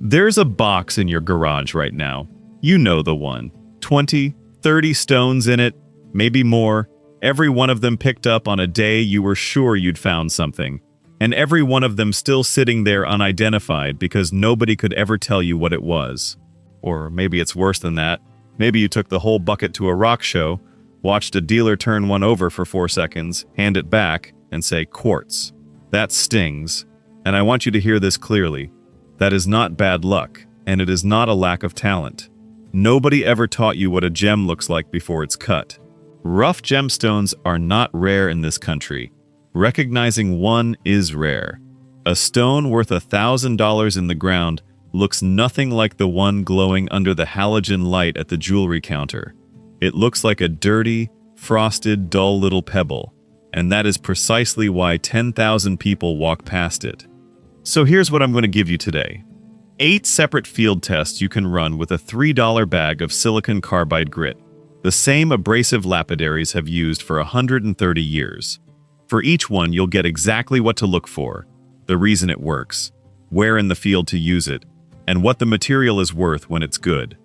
There's a box in your garage right now. You know the one. 20, 30 stones in it, maybe more. Every one of them picked up on a day you were sure you'd found something. And every one of them still sitting there unidentified because nobody could ever tell you what it was. Or maybe it's worse than that. Maybe you took the whole bucket to a rock show, watched a dealer turn one over for 4 seconds, hand it back, and say, "Quartz." That stings. And I want you to hear this clearly. That is not bad luck, and it is not a lack of talent. Nobody ever taught you what a gem looks like before it's cut. Rough gemstones are not rare in this country. Recognizing one is rare. A stone worth $1,000 in the ground looks nothing like the one glowing under the halogen light at the jewelry counter. It looks like a dirty, frosted, dull little pebble, and that is precisely why 10,000 people walk past it. So here's what I'm going to give you today. 8 separate field tests you can run with a $3 bag of silicon carbide grit, the same abrasive lapidaries have used for 130 years. For each one, you'll get exactly what to look for, the reason it works, where in the field to use it, and what the material is worth when it's good.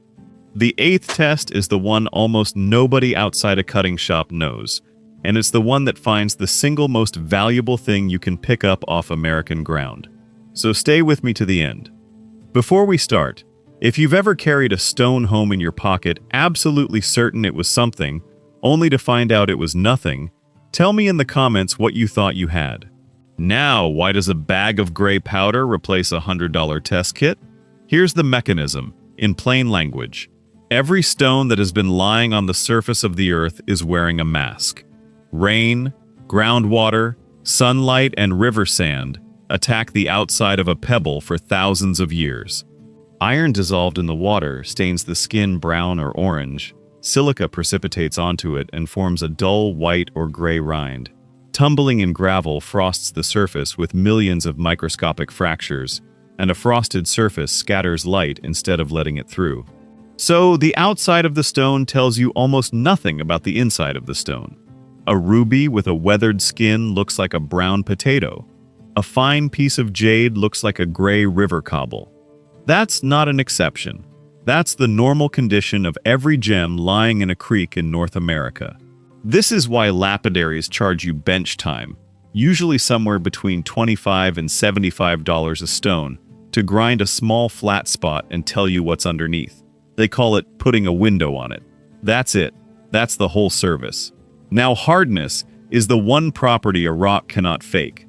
The 8th test is the one almost nobody outside a cutting shop knows, and it's the one that finds the single most valuable thing you can pick up off American ground. So stay with me to the end. Before we start, if you've ever carried a stone home in your pocket, absolutely certain it was something, only to find out it was nothing, tell me in the comments what you thought you had. Now, why does a bag of gray powder replace a $100 test kit? Here's the mechanism, in plain language. Every stone that has been lying on the surface of the earth is wearing a mask. Rain, groundwater, sunlight, and river sand attack the outside of a pebble for thousands of years. Iron dissolved in the water stains the skin brown or orange. Silica precipitates onto it and forms a dull white or gray rind. Tumbling in gravel frosts the surface with millions of microscopic fractures, and a frosted surface scatters light instead of letting it through. So the outside of the stone tells you almost nothing about the inside of the stone. A ruby with a weathered skin looks like a brown potato. A fine piece of jade looks like a gray river cobble. That's not an exception. That's the normal condition of every gem lying in a creek in North America. This is why lapidaries charge you bench time, usually somewhere between $25 and $75 a stone, to grind a small flat spot and tell you what's underneath. They call it putting a window on it. That's it. That's the whole service. Now, hardness is the one property a rock cannot fake.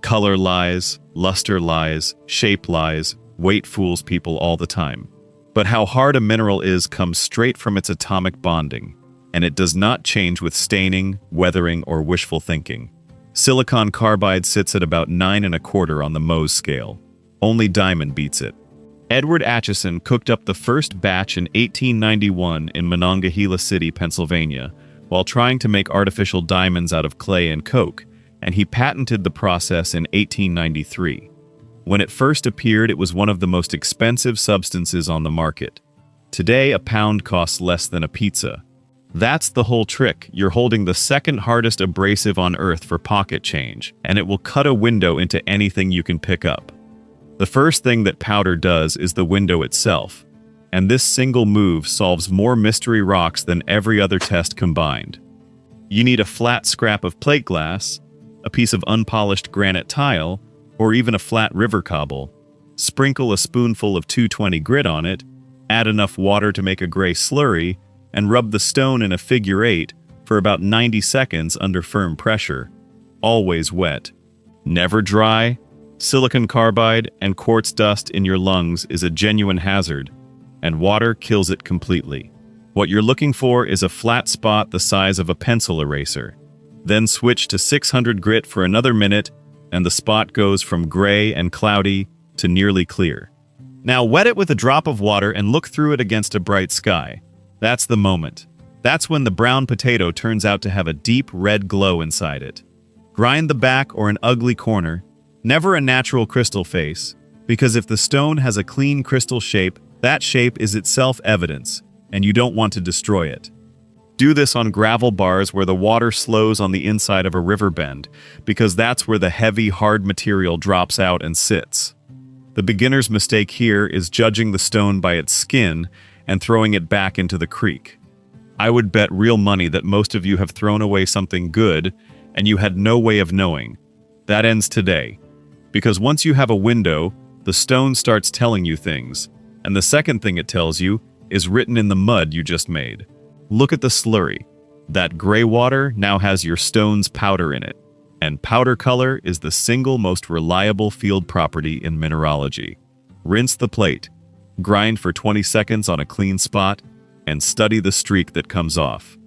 Color lies, luster lies, shape lies, weight fools people all the time. But how hard a mineral is comes straight from its atomic bonding, and it does not change with staining, weathering, or wishful thinking. Silicon carbide sits at about 9.25 on the Mohs scale. Only diamond beats it. Edward Acheson cooked up the first batch in 1891 in Monongahela City, Pennsylvania, while trying to make artificial diamonds out of clay and coke, and he patented the process in 1893. When it first appeared, it was one of the most expensive substances on the market. Today, a pound costs less than a pizza. That's the whole trick. You're holding the second hardest abrasive on earth for pocket change, and it will cut a window into anything you can pick up. The first thing that powder does is the window itself, and this single move solves more mystery rocks than every other test combined. You need a flat scrap of plate glass, a piece of unpolished granite tile, or even a flat river cobble. Sprinkle a spoonful of 220 grit on it, add enough water to make a gray slurry, and rub the stone in a figure 8 for about 90 seconds under firm pressure. Always wet. Never dry. Silicon carbide and quartz dust in your lungs is a genuine hazard, and water kills it completely. What you're looking for is a flat spot the size of a pencil eraser. Then switch to 600 grit for another minute, and the spot goes from gray and cloudy to nearly clear. Now wet it with a drop of water and look through it against a bright sky. That's the moment. That's when the brown potato turns out to have a deep red glow inside it. Grind the back or an ugly corner, never a natural crystal face, because if the stone has a clean crystal shape, that shape is itself evidence, and you don't want to destroy it. Do this on gravel bars where the water slows on the inside of a river bend, because that's where the heavy, hard material drops out and sits. The beginner's mistake here is judging the stone by its skin and throwing it back into the creek. I would bet real money that most of you have thrown away something good and you had no way of knowing. That ends today. Because once you have a window, the stone starts telling you things, and the second thing it tells you is written in the mud you just made. Look at the slurry. That gray water now has your stone's powder in it, and powder color is the single most reliable field property in mineralogy. Rinse the plate, grind for 20 seconds on a clean spot, and study the streak that comes off.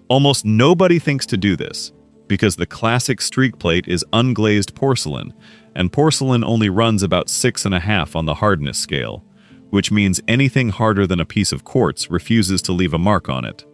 Almost nobody thinks to do this, because the classic streak plate is unglazed porcelain, and porcelain only runs about 6.5 on the hardness scale, which means anything harder than a piece of quartz refuses to leave a mark on it.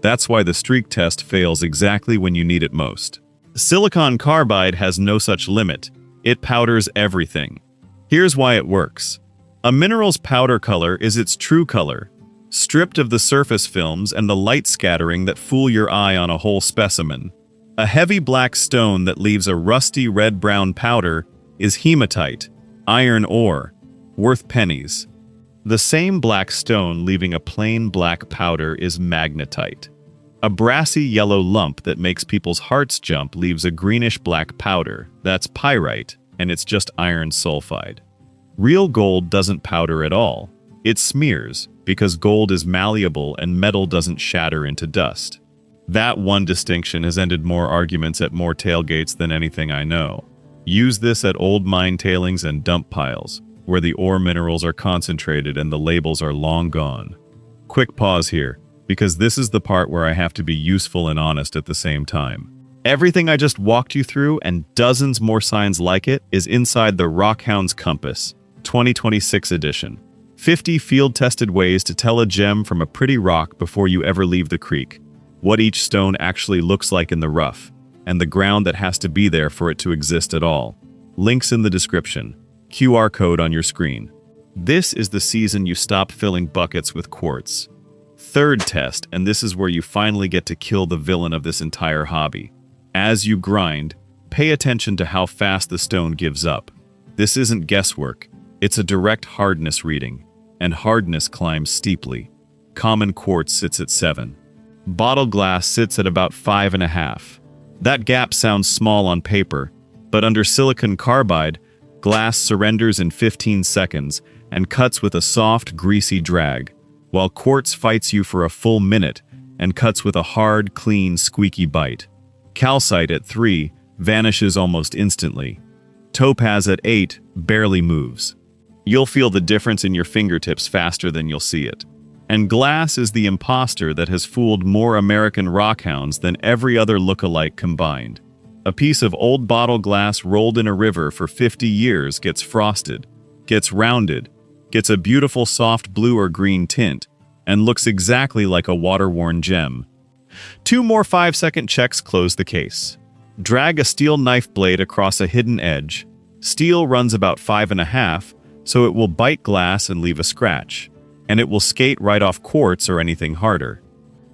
That's why the streak test fails exactly when you need it most. Silicon carbide has no such limit. It powders everything. Here's why it works. A mineral's powder color is its true color, stripped of the surface films and the light scattering that fool your eye on a whole specimen. A heavy black stone that leaves a rusty red-brown powder is hematite, iron ore, worth pennies. The same black stone leaving a plain black powder is magnetite. A brassy yellow lump that makes people's hearts jump leaves a greenish-black powder. That's pyrite, and it's just iron sulfide. Real gold doesn't powder at all. It smears, because gold is malleable and metal doesn't shatter into dust. That one distinction has ended more arguments at more tailgates than anything I know. Use this at old mine tailings and dump piles, where the ore minerals are concentrated and the labels are long gone. Quick pause here, because this is the part where I have to be useful and honest at the same time. Everything I just walked you through and dozens more signs like it is inside the Rockhound's Compass, 2026 edition. 50 field-tested ways to tell a gem from a pretty rock before you ever leave the creek. What each stone actually looks like in the rough, and the ground that has to be there for it to exist at all. Links in the description. QR code on your screen. This is the season you stop filling buckets with quartz. Third test, and this is where you finally get to kill the villain of this entire hobby. As you grind, pay attention to how fast the stone gives up. This isn't guesswork, it's a direct hardness reading, and hardness climbs steeply. Common quartz sits at 7. Bottle glass sits at about 5.5. That gap sounds small on paper, but under silicon carbide, glass surrenders in 15 seconds and cuts with a soft, greasy drag, while quartz fights you for a full minute and cuts with a hard, clean, squeaky bite. Calcite at 3 vanishes almost instantly. Topaz at 8 barely moves. You'll feel the difference in your fingertips faster than you'll see it. And glass is the imposter that has fooled more American rockhounds than every other look-alike combined. A piece of old bottle glass rolled in a river for 50 years gets frosted, gets rounded, gets a beautiful soft blue or green tint, and looks exactly like a water-worn gem. 2 more 5-second checks close the case. Drag a steel knife blade across a hidden edge. Steel runs about 5.5, so it will bite glass and leave a scratch, and it will skate right off quartz or anything harder.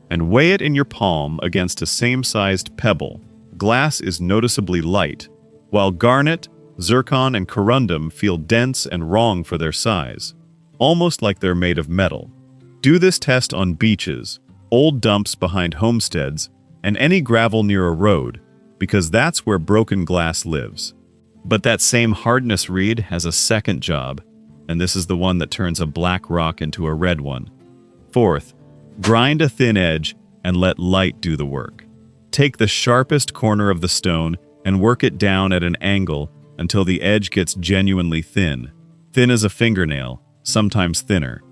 And weigh it in your palm against a same-sized pebble. Glass is noticeably light, while garnet, zircon, and corundum feel dense and wrong for their size, almost like they're made of metal. Do this test on beaches, old dumps behind homesteads, and any gravel near a road, because that's where broken glass lives. But that same hardness read has a second job, and this is the one that turns a black rock into a red one. Fourth, grind a thin edge and let light do the work. Take the sharpest corner of the stone and work it down at an angle until the edge gets genuinely thin. Thin as a fingernail, sometimes thinner.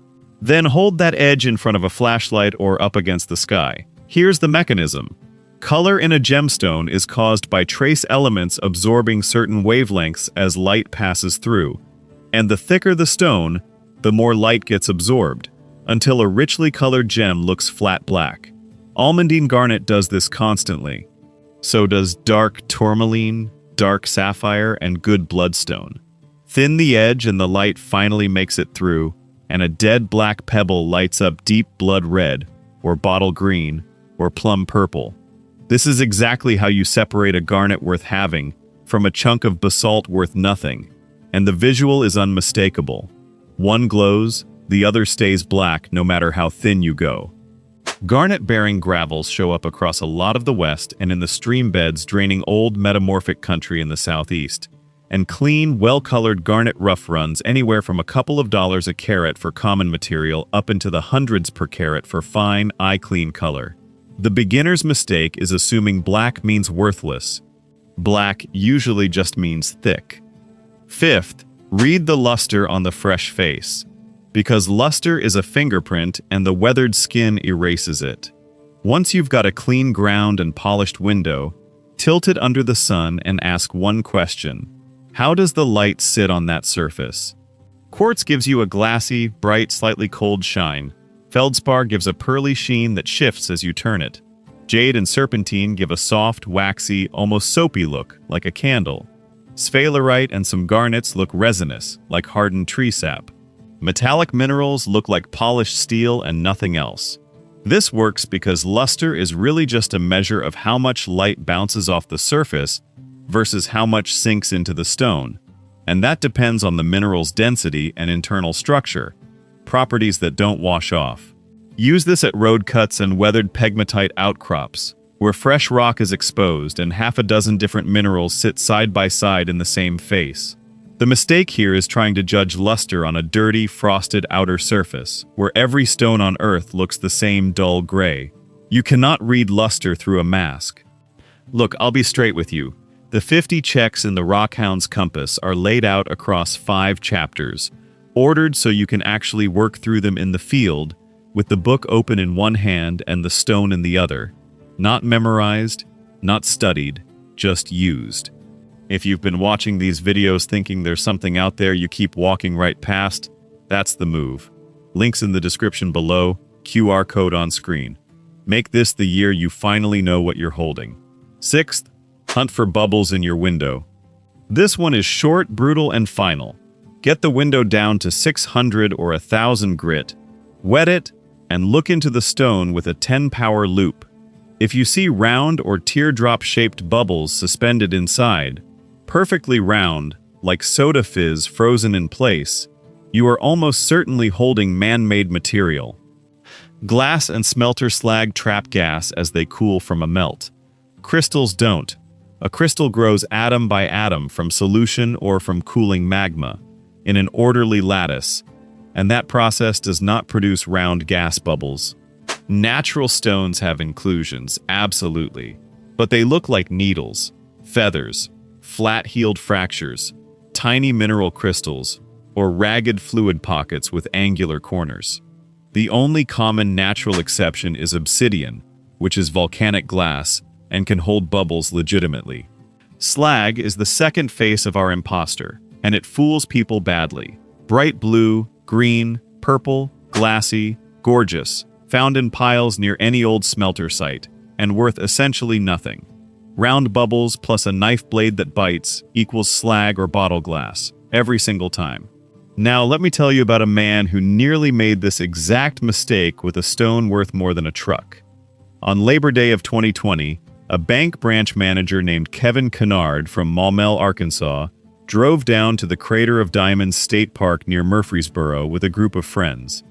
Then hold that edge in front of a flashlight or up against the sky. Here's the mechanism. Color in a gemstone is caused by trace elements absorbing certain wavelengths as light passes through, and the thicker the stone, the more light gets absorbed, until a richly colored gem looks flat black. Almandine garnet does this constantly. So does dark tourmaline, dark sapphire, and good bloodstone. Thin the edge and the light finally makes it through, and a dead black pebble lights up deep blood red, or bottle green, or plum purple. This is exactly how you separate a garnet worth having from a chunk of basalt worth nothing, and the visual is unmistakable. One glows, the other stays black no matter how thin you go. Garnet-bearing gravels show up across a lot of the west and in the stream beds draining old metamorphic country in the southeast. And clean, well-colored garnet rough runs anywhere from a couple of dollars a carat for common material up into the hundreds per carat for fine, eye-clean color. The beginner's mistake is assuming black means worthless. Black usually just means thick. Fifth, read the luster on the fresh face, because luster is a fingerprint and the weathered skin erases it. Once you've got a clean ground and polished window, tilt it under the sun and ask one question. How does the light sit on that surface? Quartz gives you a glassy, bright, slightly cold shine. Feldspar gives a pearly sheen that shifts as you turn it. Jade and serpentine give a soft, waxy, almost soapy look, like a candle. Sphalerite and some garnets look resinous, like hardened tree sap. Metallic minerals look like polished steel and nothing else. This works because luster is really just a measure of how much light bounces off the surface versus how much sinks into the stone, and that depends on the mineral's density and internal structure, properties that don't wash off. Use this at road cuts and weathered pegmatite outcrops, where fresh rock is exposed and half a dozen different minerals sit side by side in the same face. The mistake here is trying to judge luster on a dirty, frosted outer surface, where every stone on Earth looks the same dull gray. You cannot read luster through a mask. Look, I'll be straight with you. The 50 checks in the Rockhound's compass are laid out across 5 chapters, ordered so you can actually work through them in the field, with the book open in one hand and the stone in the other. Not memorized, not studied, just used. If you've been watching these videos thinking there's something out there you keep walking right past, that's the move. Links in the description below, QR code on screen. Make this the year you finally know what you're holding. Sixth, hunt for bubbles in your window. This one is short, brutal, and final. Get the window down to 600 or 1000 grit, wet it, and look into the stone with a 10-power loop. If you see round or teardrop-shaped bubbles suspended inside, perfectly round, like soda fizz frozen in place, you are almost certainly holding man-made material. Glass and smelter slag trap gas as they cool from a melt. Crystals don't. A crystal grows atom by atom from solution or from cooling magma, in an orderly lattice, and that process does not produce round gas bubbles. Natural stones have inclusions, absolutely, but they look like needles, feathers, flat-heeled fractures, tiny mineral crystals, or ragged fluid pockets with angular corners. The only common natural exception is obsidian, which is volcanic glass and can hold bubbles legitimately. Slag is the second face of our imposter, and it fools people badly. Bright blue, green, purple, glassy, gorgeous, found in piles near any old smelter site, and worth essentially nothing. Round bubbles plus a knife blade that bites equals slag or bottle glass, every single time. Now let me tell you about a man who nearly made this exact mistake with a stone worth more than a truck. On Labor Day of 2020, a bank branch manager named Kevin Kennard from Maumelle, Arkansas, drove down to the Crater of Diamonds State Park near Murfreesboro with a group of friends.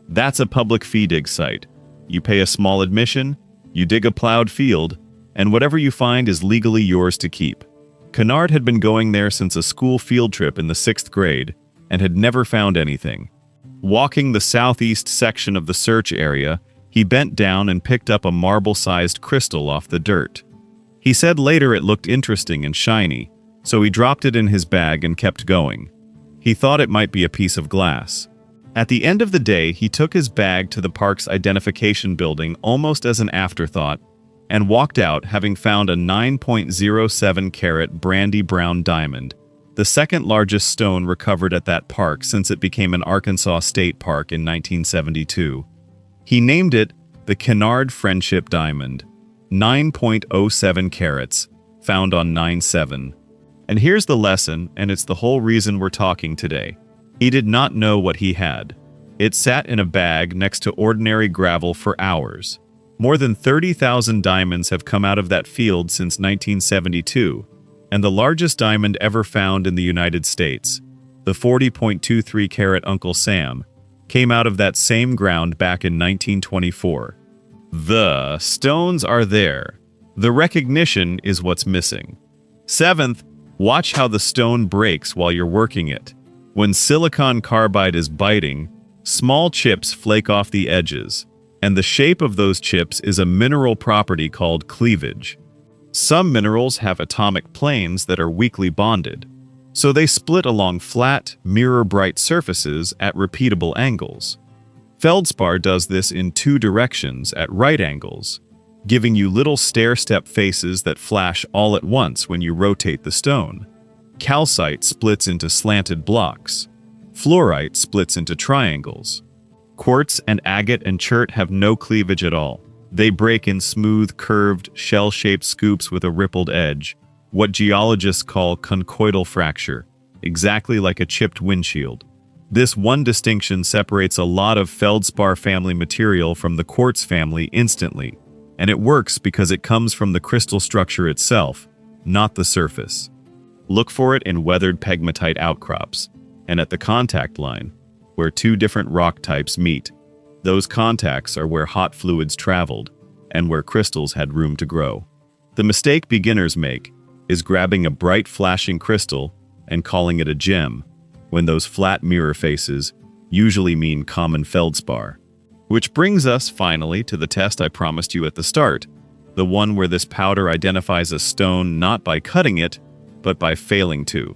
That's a public fee dig site. You pay a small admission, you dig a plowed field, and whatever you find is legally yours to keep. Kennard had been going there since a school field trip in the 6th grade and had never found anything. Walking the southeast section of the search area, he bent down and picked up a marble-sized crystal off the dirt. He said later it looked interesting and shiny, so he dropped it in his bag and kept going. He thought it might be a piece of glass. At the end of the day, he took his bag to the park's identification building almost as an afterthought and walked out having found a 9.07 carat brandy brown diamond, the second largest stone recovered at that park since it became an Arkansas state park in 1972. He named it the Kennard Friendship Diamond, 9.07 carats, found on 9/7. And here's the lesson, and it's the whole reason we're talking today. He did not know what he had. It sat in a bag next to ordinary gravel for hours. More than 30,000 diamonds have come out of that field since 1972, and the largest diamond ever found in the United States the 40.23 carat Uncle Sam, came out of that same ground back in 1924. The stones are there. The recognition is what's missing. Seventh, watch how the stone breaks while you're working it. When silicon carbide is biting, small chips flake off the edges, and the shape of those chips is a mineral property called cleavage. Some minerals have atomic planes that are weakly bonded, so they split along flat, mirror-bright surfaces at repeatable angles. Feldspar does this in two directions at right angles, giving you little stair-step faces that flash all at once when you rotate the stone. Calcite splits into slanted blocks. Fluorite splits into triangles. Quartz and agate and chert have no cleavage at all. They break in smooth, curved, shell-shaped scoops with a rippled edge, what geologists call conchoidal fracture, exactly like a chipped windshield. This one distinction separates a lot of feldspar family material from the quartz family instantly, and it works because it comes from the crystal structure itself, not the surface. Look for it in weathered pegmatite outcrops, and at the contact line, where two different rock types meet. Those contacts are where hot fluids traveled, and where crystals had room to grow. The mistake beginners make is grabbing a bright flashing crystal and calling it a gem, when those flat mirror faces usually mean common feldspar. Which brings us, finally, to the test I promised you at the start, the one where this powder identifies a stone not by cutting it, but by failing to.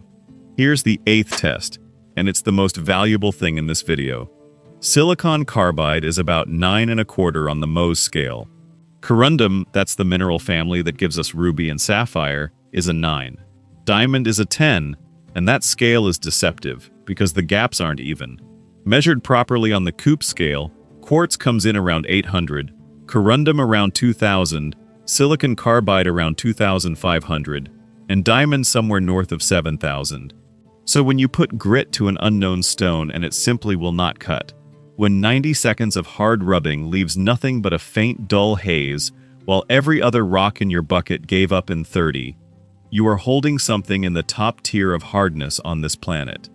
Here's the 8th test, and it's the most valuable thing in this video. Silicon carbide is about 9 1/4 on the Mohs scale. Corundum, that's the mineral family that gives us ruby and sapphire, is a 9. Diamond is a 10, and that scale is deceptive because the gaps aren't even. Measured properly on the Coop scale, quartz comes in around 800, corundum around 2000, silicon carbide around 2500, and diamond somewhere north of 7000. So when you put grit to an unknown stone and it simply will not cut, when 90 seconds of hard rubbing leaves nothing but a faint, dull haze, while every other rock in your bucket gave up in 30, you are holding something in the top tier of hardness on this planet.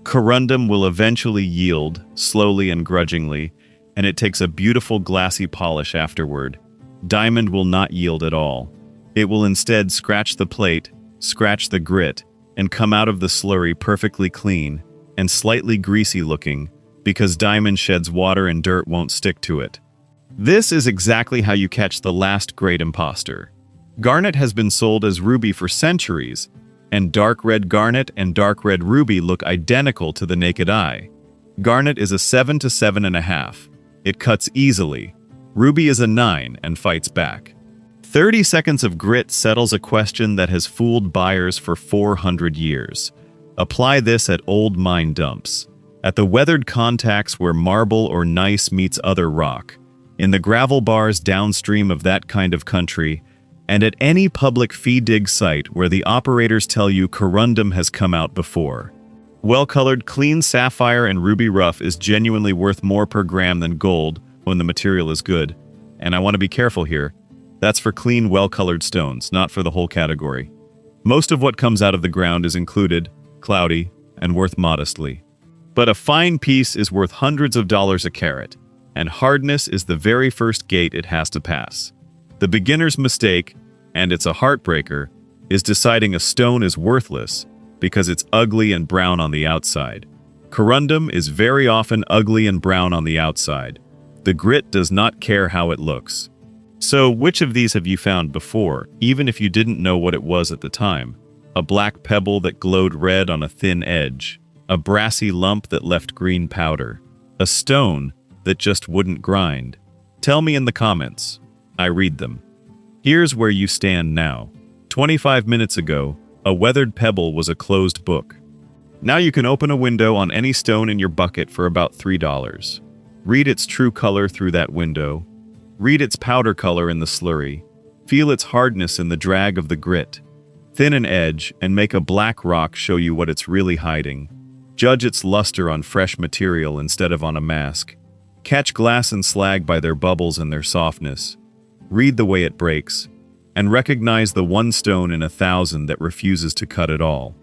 Corundum will eventually yield, slowly and grudgingly, and it takes a beautiful glassy polish afterward. Diamond will not yield at all. It will instead scratch the plate, scratch the grit, and come out of the slurry perfectly clean and slightly greasy looking, because diamond sheds water and dirt won't stick to it. This is exactly how you catch the last great imposter. Garnet has been sold as ruby for centuries, and dark red garnet and dark red ruby look identical to the naked eye. Garnet is a 7 to 7.5. It cuts easily. Ruby is a 9 and fights back. 30 seconds of grit settles a question that has fooled buyers for 400 years. Apply this at old mine dumps, at the weathered contacts where marble or gneiss meets other rock, in the gravel bars downstream of that kind of country, and at any public fee dig site where the operators tell you corundum has come out before. Well-colored, clean sapphire and ruby rough is genuinely worth more per gram than gold when the material is good. And I want to be careful here. That's for clean, well-colored stones, not for the whole category. Most of what comes out of the ground is included, cloudy, and worth modestly. But a fine piece is worth hundreds of dollars a carat, and hardness is the very first gate it has to pass. The beginner's mistake, and it's a heartbreaker, is deciding a stone is worthless because it's ugly and brown on the outside. Corundum is very often ugly and brown on the outside. The grit does not care how it looks. So, which of these have you found before, even if you didn't know what it was at the time? A black pebble that glowed red on a thin edge, a brassy lump that left green powder, a stone that just wouldn't grind. Tell me in the comments. I read them. Here's where you stand now. 25 minutes ago, a weathered pebble was a closed book. Now you can open a window on any stone in your bucket for about $3. Read its true color through that window. Read its powder color in the slurry. Feel its hardness in the drag of the grit. Thin an edge and make a black rock show you what it's really hiding. Judge its luster on fresh material instead of on a mask. Catch glass and slag by their bubbles and their softness. Read the way it breaks, and recognize the one stone in 1,000 that refuses to cut at all.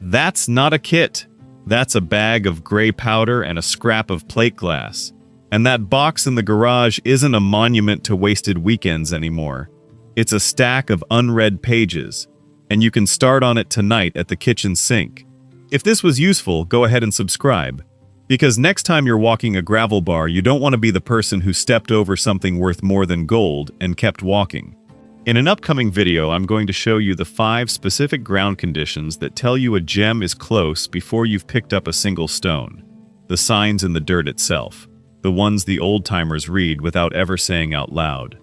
That's not a kit. That's a bag of gray powder and a scrap of plate glass. And that box in the garage isn't a monument to wasted weekends anymore. It's a stack of unread pages, and you can start on it tonight at the kitchen sink. If this was useful, go ahead and subscribe. Because next time you're walking a gravel bar, you don't want to be the person who stepped over something worth more than gold and kept walking. In an upcoming video, I'm going to show you the 5 specific ground conditions that tell you a gem is close before you've picked up a single stone. The signs in the dirt itself. The ones the old-timers read without ever saying out loud.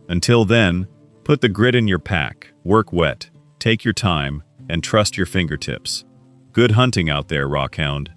Until then, put the grit in your pack, work wet, take your time, and trust your fingertips. Good hunting out there, Rockhound.